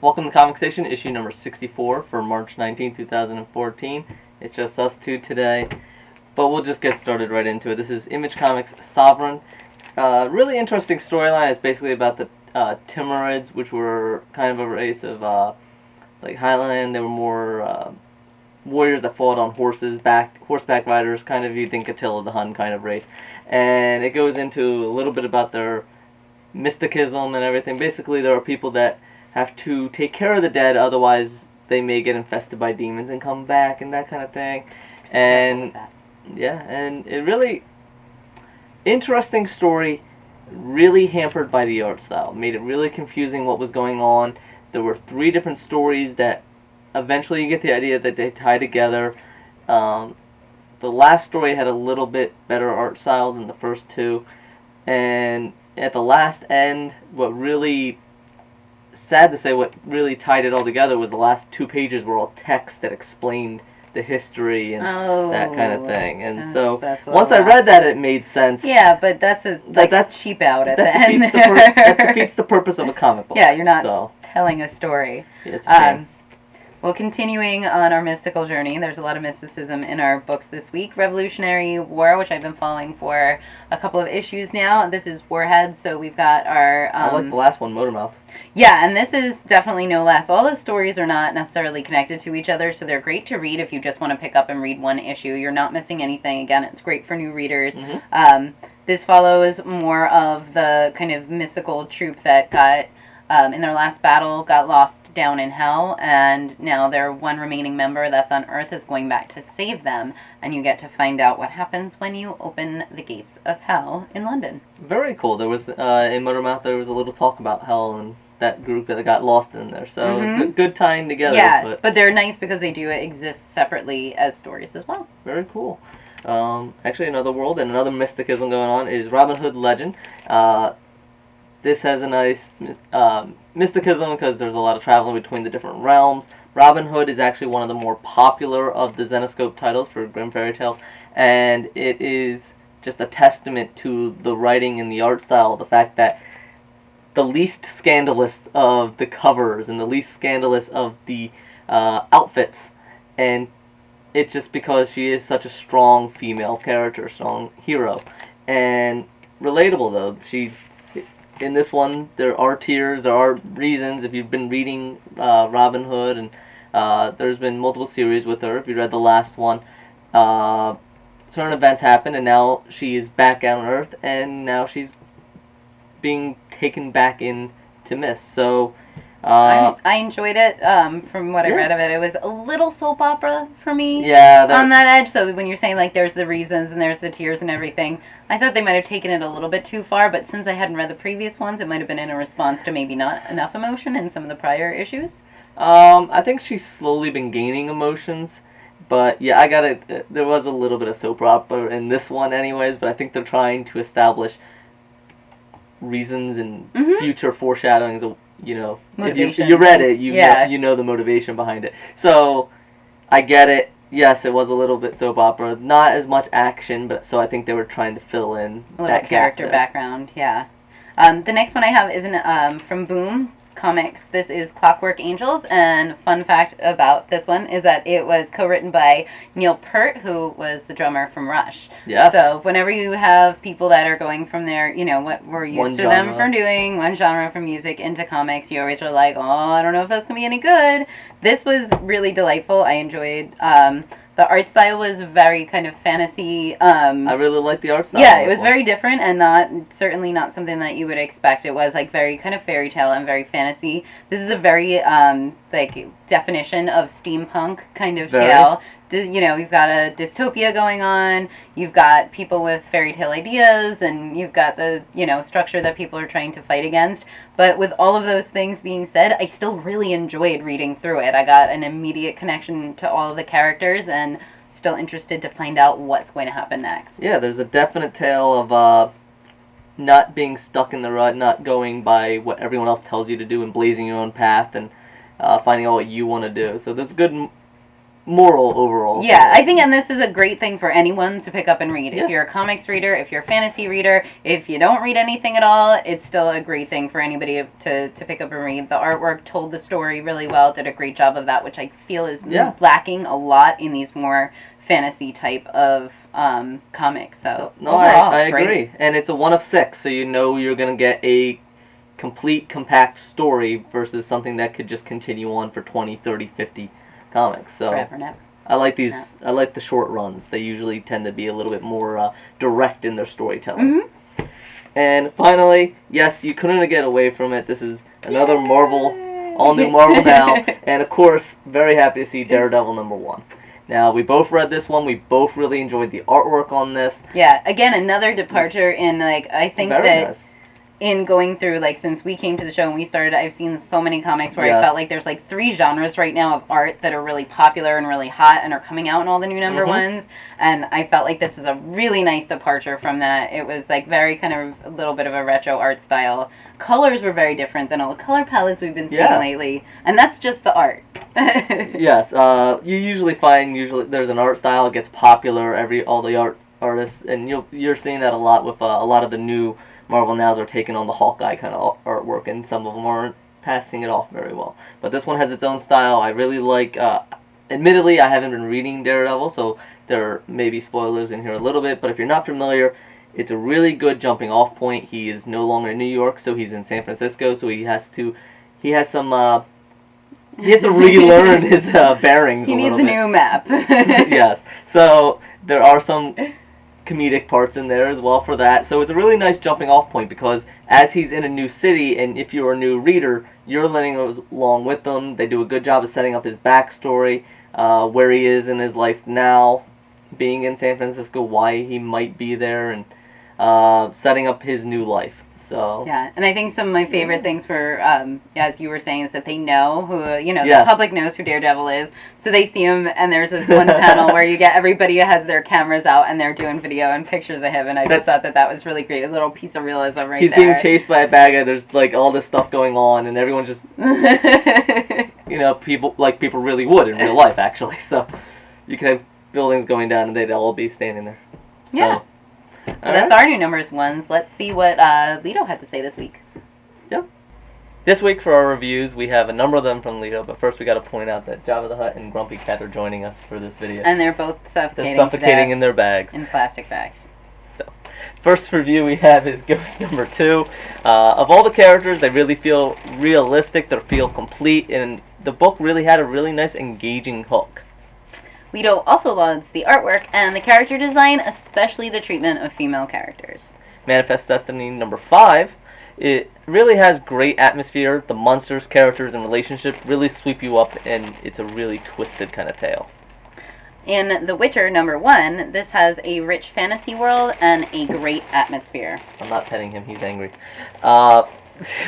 Welcome to Comic Station, issue number 64 for March 19, 2014. It's just us two today, but we'll just get started right into it. This is Image Comics' Sovereign. Really interesting storyline. It's basically about the Timurids, which were kind of a race of like Highland. They were more warriors that fought on horseback riders, kind of, you think Attila the Hun kind of race. And it goes into a little bit about their mysticism and everything. Basically, there are people that have to take care of the dead, otherwise they may get infested by demons and come back and that kind of thing. And yeah, and it really interesting story, really hampered by the art style. Made it really confusing what was going on. There were 3 different stories that eventually you get the idea that they tie together. The last story had a little bit better art style than the first 2, and at the last end, what really tied it all together was the last 2 pages were all text that explained the history and that kind of thing. And so once I read that, it made sense. Yeah, but that's cheap out at the end. That defeats the purpose of a comic book. Yeah, you're not telling a story. It's a shame. Well, continuing on our mystical journey, there's a lot of mysticism in our books this week. Revolutionary War, which I've been following for a couple of issues now. This is Warheads, so we've got our... I like the last one, Motormouth. Yeah, and this is definitely no less. All the stories are not necessarily connected to each other, so they're great to read if you just want to pick up and read one issue. You're not missing anything. Again, it's great for new readers. Mm-hmm. This follows more of the kind of mystical troop that got, in their last battle, got lost down in hell, and now their one remaining member that's on Earth is going back to save them, and you get to find out what happens when you open the gates of hell in London. Very cool. There was, in Motormouth, there was a little talk about hell and that group that got lost in there, so good tying together. Yeah, but they're nice because they do exist separately as stories as well. Very cool. Actually, another world and another mysticism going on is Robin Hood Legend. This has a nice mysticism because there's a lot of traveling between the different realms. Robin Hood is actually one of the more popular of the Zenescope titles for Grimm fairy tales, and it is just a testament to the writing and the art style, the fact that the least scandalous of the covers and the least scandalous of the outfits, and it's just because she is such a strong female character, strong hero, and relatable though. In this one, there are tears, there are reasons. If you've been reading Robin Hood, and there's been multiple series with her, if you read the last one, certain events happen, and now she is back on Earth, and now she's being taken back in to Mist. So I enjoyed it. From what I read of it, it was a little soap opera for me. Yeah, on that edge. So when you're saying like there's the reasons and there's the tears and everything, I thought they might have taken it a little bit too far. But since I hadn't read the previous ones, it might have been in a response to maybe not enough emotion in some of the prior issues. I think she's slowly been gaining emotions. But yeah, there was a little bit of soap opera in this one anyways, but I think they're trying to establish reasons and future foreshadowings of, if you read it, you know the motivation behind it. So I get it. Yes, it was a little bit soap opera, not as much action, but so I think they were trying to fill in a little character background. Yeah. The next one I have is from Boom Comics. This is Clockwork Angels, and fun fact about this one is that it was co-written by Neil Peart, who was the drummer from Rush. Yes. So whenever you have people that are going from their, what we're used to them from doing, one genre from music into comics, you always are like, oh, I don't know if that's going to be any good. This was really delightful. I enjoyed the art style was very kind of fantasy. I really liked the art style. Yeah, it was very different and certainly not something that you would expect. It was like very kind of fairy tale and very fantasy. This is a very like definition of steampunk kind of tale. You've got a dystopia going on, you've got people with fairy tale ideas, and you've got the, structure that people are trying to fight against. But with all of those things being said, I still really enjoyed reading through it. I got an immediate connection to all of the characters, and still interested to find out what's going to happen next. Yeah, there's a definite tale of not being stuck in the rut, not going by what everyone else tells you to do and blazing your own path and finding out what you want to do. So there's good moral overall. Yeah, I think, and this is a great thing for anyone to pick up and read. Yeah. If you're a comics reader, if you're a fantasy reader, if you don't read anything at all, it's still a great thing for anybody to pick up and read. The artwork told the story really well, did a great job of that, which I feel is lacking a lot in these more fantasy type of comics. So no, overall, I agree. great. And it's a 1 of 6, so you know you're going to get a complete, compact story versus something that could just continue on for 20, 30, 50 comics. So Forever and ever. I like these. I like the short runs. They usually tend to be a little bit more direct in their storytelling. Mm-hmm. And finally, yes, you couldn't get away from it. This is another Marvel, all new Marvel now, and of course, very happy to see Daredevil #1. Now, we both read this one. We both really enjoyed the artwork on this. Yeah, again, another departure in, like, I think Very that nice. in going through, like, since we came to the show and we started, I've seen so many comics where I Yes. felt like there's, like, 3 genres right now of art that are really popular and really hot and are coming out in all the new number ones. And I felt like this was a really nice departure from that. It was, like, very kind of a little bit of a retro art style. Colors were very different than all the color palettes we've been seeing lately. And that's just the art. Yes, you usually find there's an art style that gets popular. All the artists, and you're seeing that a lot with a lot of the new Marvel Nows are taking on the Hawkeye kind of artwork, and some of them aren't passing it off very well. But this one has its own style. I really like. Admittedly, I haven't been reading Daredevil, so there may be spoilers in here a little bit. But if you're not familiar, it's a really good jumping off point. He is no longer in New York, so he's in San Francisco. So he has to relearn his bearings. He a needs little a bit. new map. Yes. So there are some comedic parts in there as well for that. So it's a really nice jumping off point because as he's in a new city, and if you're a new reader, you're learning along with them. They do a good job of setting up his backstory, where he is in his life now, being in San Francisco, why he might be there, and setting up his new life. So yeah, and I think some of my favorite things for, as you were saying, is that they know who, the public knows who Daredevil is, so they see him, and there's this one panel where you get everybody has their cameras out, and they're doing video and pictures of him, and I just thought that was really great, a little piece of realism right he's there. He's being chased by a bad guy, there's, like, all this stuff going on, and everyone just, people really would in real life, actually, so you can have buildings going down, and they'd all be standing there. So. Yeah. So that's our new numbers ones. Let's see what Lido had to say this week. Yep. This week for our reviews, we have a number of them from Lido, but first we got to point out that Jabba the Hutt and Grumpy Cat are joining us for this video. And they're both suffocating. They're suffocating in their bags. In plastic bags. So, first review we have is Ghost #2. Of all the characters, they really feel realistic, they feel complete, and the book really had a really nice, engaging hook. Lido also lauds the artwork and the character design, especially the treatment of female characters. Manifest Destiny #5, it really has great atmosphere. The monsters, characters, and relationships really sweep you up, and it's a really twisted kind of tale. In The Witcher #1, this has a rich fantasy world and a great atmosphere. I'm not petting him, he's angry.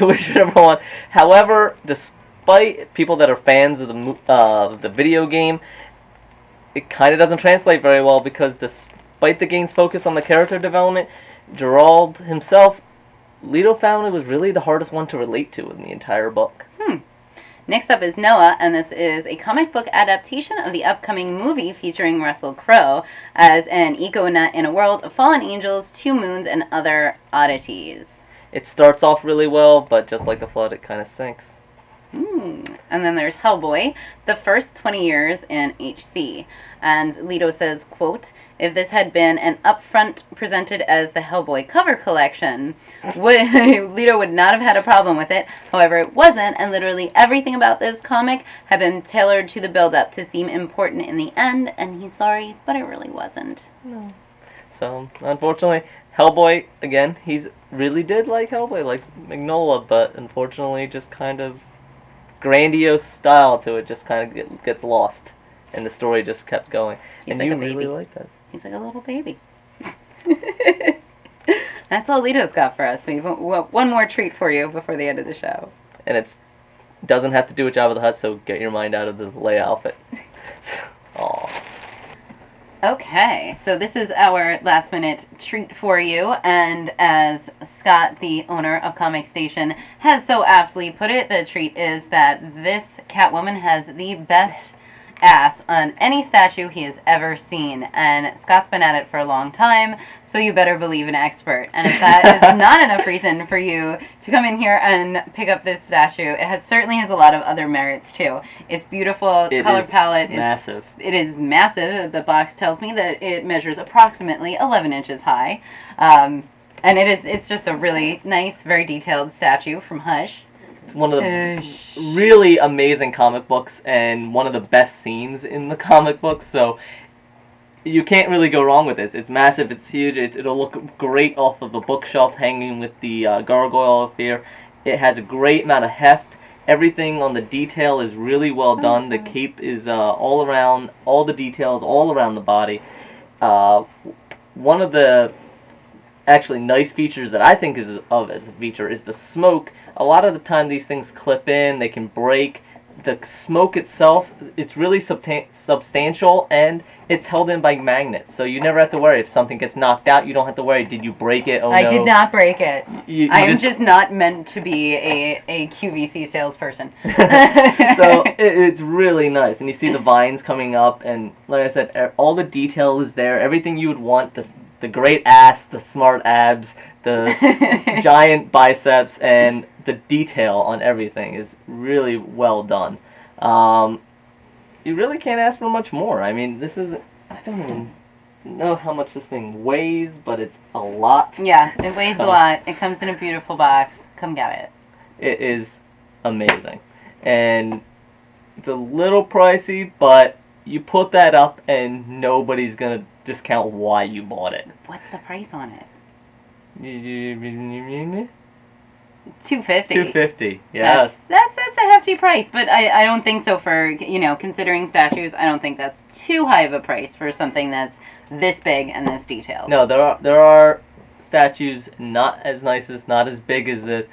Witcher #1, however, despite people that are fans of the video game, it kind of doesn't translate very well because despite the game's focus on the character development, Gerald himself, Lido found it was really the hardest one to relate to in the entire book. Next up is Noah, and this is a comic book adaptation of the upcoming movie featuring Russell Crowe as an eco-nut in a world of fallen angels, 2 moons, and other oddities. It starts off really well, but just like the Flood, it kind of sinks. And then there's Hellboy, the first 20 years in HC. And Lido says, quote, if this had been an upfront presented as the Hellboy cover collection, Lido would not have had a problem with it. However, it wasn't, and literally everything about this comic had been tailored to the build-up to seem important in the end, and he's sorry, but it really wasn't. No. So, unfortunately, Hellboy, again, he's really did like Hellboy, like Magnola, but unfortunately just kind of grandiose style to it just kind of gets lost, and the story just kept going. He's and like you a baby. really like that. He's like a little baby. That's all Lido's got for us. We have one more treat for you before the end of the show. And it doesn't have to do with Jabba the Hutt, so get your mind out of the Leia outfit. Aww. Okay, so this is our last minute treat for you, and as Scott, the owner of Comic Station, has so aptly put it, the treat is that this Catwoman has the best ass on any statue he has ever seen, and Scott's been at it for a long time, so you better believe an expert. And if that is not enough reason for you to come in here and pick up this statue, it certainly has a lot of other merits too. It's beautiful, color palette is massive. It is massive. The box tells me that it measures approximately 11 inches high, and it's just a really nice, very detailed statue from Hush. It's one of the really amazing comic books and one of the best scenes in the comic books, so you can't really go wrong with this. It's massive, it's huge, it'll look great off of the bookshelf hanging with the gargoyle up here. It has a great amount of heft. Everything on the detail is really well done. The cape is all around, all the details all around the body. One of the actually nice features that I think as a feature is the smoke. A lot of the time these things clip in, they can break. The smoke itself, it's really substantial, and it's held in by magnets, so you never have to worry. If something gets knocked out, you don't have to worry, did you break it? Oh, I did not break it. I am just not meant to be a QVC salesperson. So it's really nice, and you see the vines coming up, and like I said, all the detail is there, everything you would want, the great ass, the smart abs, the giant biceps, and the detail on everything is really well done. You really can't ask for much more. I mean, this is, I don't even know how much this thing weighs, but it's a lot. Yeah, it weighs a lot. It comes in a beautiful box. Come get it. It is amazing. And it's a little pricey, but you put that up and nobody's going to discount why you bought it. What's the price on it? $250. $250. Yes. That's a hefty price, but I don't think so for, considering statues. I don't think that's too high of a price for something that's this big and this detailed. No, there are statues not as nice as, not as big as this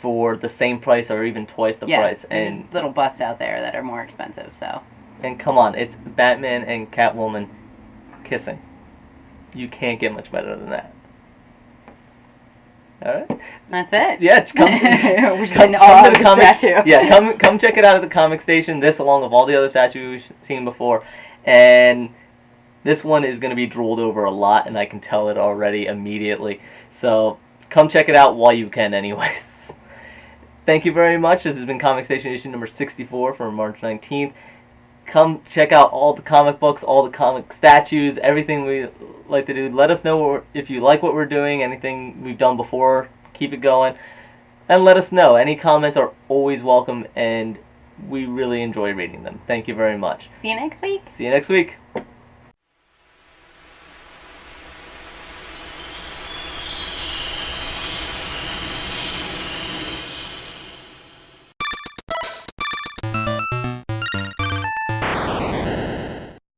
for the same price or even twice the price. And there's little busts out there that are more expensive, so. And come on, it's Batman and Catwoman kissing. You can't get much better than that. Alright? That's it. Yeah, come to the comic statue. Yeah, come check it out at the comic station, this along with all the other statues we've seen before. And this one is going to be drooled over a lot, and I can tell it already immediately. So come check it out while you can anyways. Thank you very much. This has been Comic Station issue number 64 for March 19th. Come check out all the comic books, all the comic statues, everything we like to do. Let us know if you like what we're doing, anything we've done before, keep it going. And let us know. Any comments are always welcome, and we really enjoy reading them. Thank you very much. See you next week. See you next week.